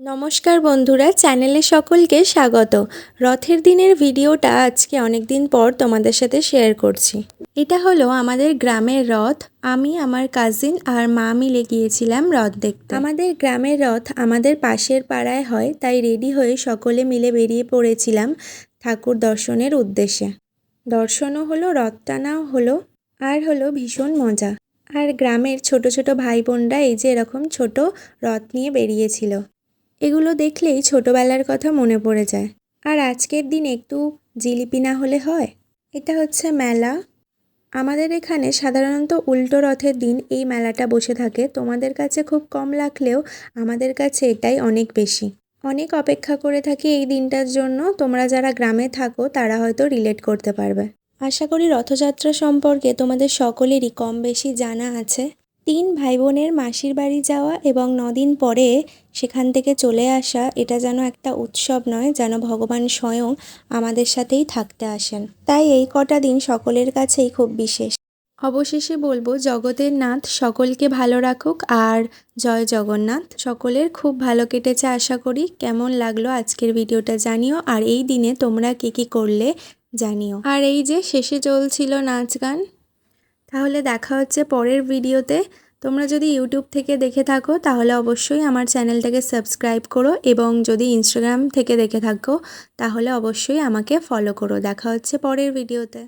নমস্কার বন্ধুরা, চ্যানেলে সকলকে স্বাগত। রথের দিনের ভিডিওটা আজকে অনেক দিন পর তোমাদের সাথে শেয়ার করছি। এটা হলো আমাদের গ্রামের রথ। আমি, আমার কাজিন আর মা মিলে গিয়েছিলাম রথ দেখতে। আমাদের গ্রামের রথ আমাদের পাশের পাড়ায় হয়, তাই রেডি হয়ে সকলে মিলে বেরিয়ে পড়েছিলাম ঠাকুর দর্শনের উদ্দেশ্যে। দর্শনও হলো, রথ টানাও হলো, আর হলো ভীষণ মজা। আর গ্রামের ছোট ছোট ভাই বোনরা এই যে এরকম ছোট রথ নিয়ে বেরিয়েছিল। এগুলো দেখলেই ছোটবেলার কথা মনে পড়ে যায়। আর আজকের দিন একটু জিলিপি না হলে হয়। এটা হচ্ছে মেলা। আমাদের এখানে সাধারণত উল্টো রথের দিন এই মেলাটা বসে থাকে। তোমাদের কাছে খুব কম লাগলেও আমাদের কাছে এটাই অনেক বেশি। অনেক অপেক্ষা করে থাকি এই দিনটার জন্য। তোমরা যারা গ্রামে থাকো তারা হয়তো রিলেট করতে পারবে। আশা করি রথযাত্রা সম্পর্কে তোমাদের সকলেরই কম বেশি জানা আছে। 3 ভাই বোনের মাসির বাড়ি যাওয়া এবং 9 দিন পরে সেখান থেকে চলে আসা, এটা যেন একটা উৎসব নয়, যেন ভগবান স্বয়ং আমাদের সাথেই থাকতে আসেন। তাই এই কটা দিন সকলের কাছেই খুব বিশেষ। অবশেষে বলবো, জগতের নাথ সকলকে ভালো রাখুক আর জয় জগন্নাথ। সকলের খুব ভালো কেটেছে আশা করি। কেমন লাগলো আজকের ভিডিওটা জানিও, আর এই দিনে তোমরা কী করলে জানিও। আর এই যে শেষে চলছিল নাচ গান। তাহলে দেখা হচ্ছে পরের ভিডিওতে। তোমরা যদি ইউটিউব থেকে দেখে থাকো তাহলে অবশ্যই আমার চ্যানেলটাকে সাবস্ক্রাইব করো, এবং যদি ইনস্টাগ্রাম থেকে দেখে থাকো তাহলে অবশ্যই আমাকে ফলো করো। দেখা হচ্ছে পরের ভিডিওতে।